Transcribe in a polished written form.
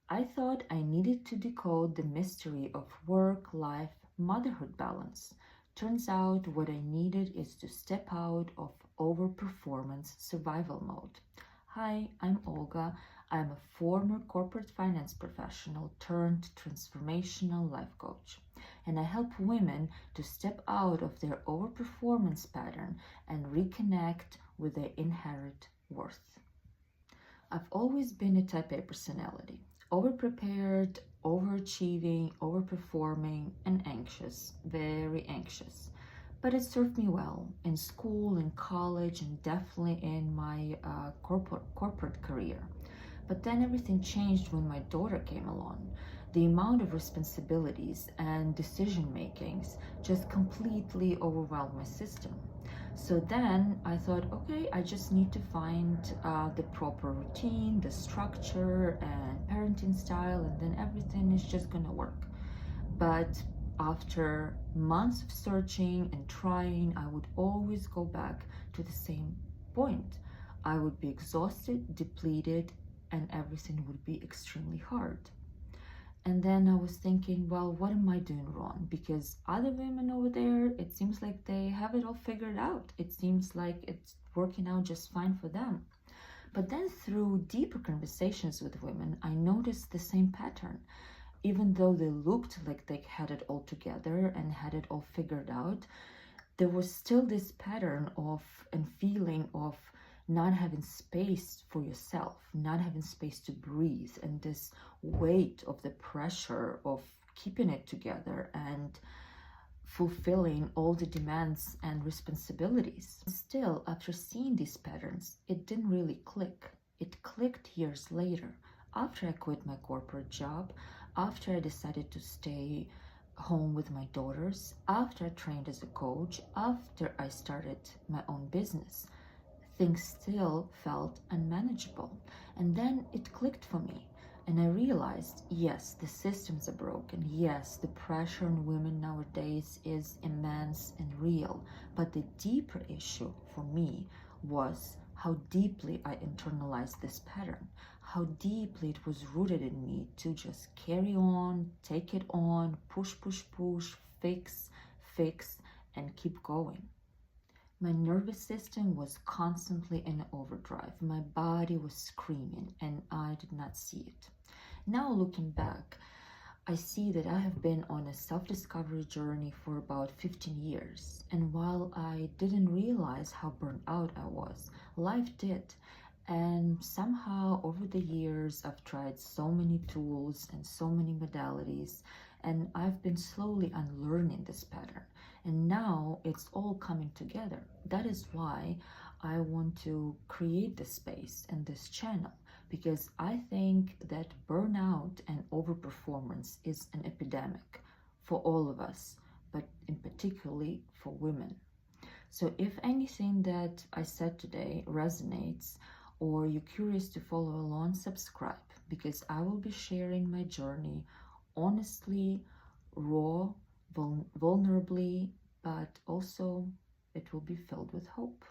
I thought I needed to decode the mystery of work-life motherhood balance. Turns out what I needed is to step out of overperformance survival mode. Hi, I'm Olga. I'm a former corporate finance professional turned transformational life coach. And I help women to step out of their overperformance pattern and reconnect with their inherent worth. I've always been a type A personality, overprepared, overachieving, overperforming, and anxious, very anxious. But it served me well in school, in college, and definitely in my corporate career. But then everything changed when my daughter came along. The amount of responsibilities and decision makings just completely overwhelmed my system. So then I thought, okay, I just need to find the proper routine, the structure, and parenting style, and then everything is just gonna work. But after months of searching and trying, I would always go back to the same point. I would be exhausted, depleted, and everything would be extremely hard. And then I was thinking, well, what am I doing wrong? Because other women over there, it seems like they have it all figured out. It seems like it's working out just fine for them. But then through deeper conversations with women, I noticed the same pattern. Even though they looked like they had it all together and had it all figured out, there was still this pattern of and feeling of not having space for yourself, not having space to breathe, and this weight of the pressure of keeping it together and fulfilling all the demands and responsibilities. Still, after seeing these patterns, it didn't really click. It clicked years later, after I quit my corporate job, after I decided to stay home with my daughters, after I trained as a coach, after I started my own business. Things still felt unmanageable. And then it clicked for me. And I realized, yes, the systems are broken. Yes, the pressure on women nowadays is immense and real. But the deeper issue for me was how deeply I internalized this pattern, how deeply it was rooted in me to just carry on, take it on, push, push, push, fix, fix, and keep going. My nervous system was constantly in overdrive. My body was screaming, and I did not see it. Now, looking back, I see that I have been on a self-discovery journey for about 15 years. And while I didn't realize how burnt out I was, life did. And somehow over the years, I've tried so many tools and so many modalities, and I've been slowly unlearning this pattern. And now it's all coming together. That is why I want to create this space and this channel, because I think that burnout and overperformance is an epidemic for all of us, but in particularly for women. So if anything that I said today resonates, or you're curious to follow along, subscribe, because I will be sharing my journey honestly, raw, vulnerably, but also it will be filled with hope.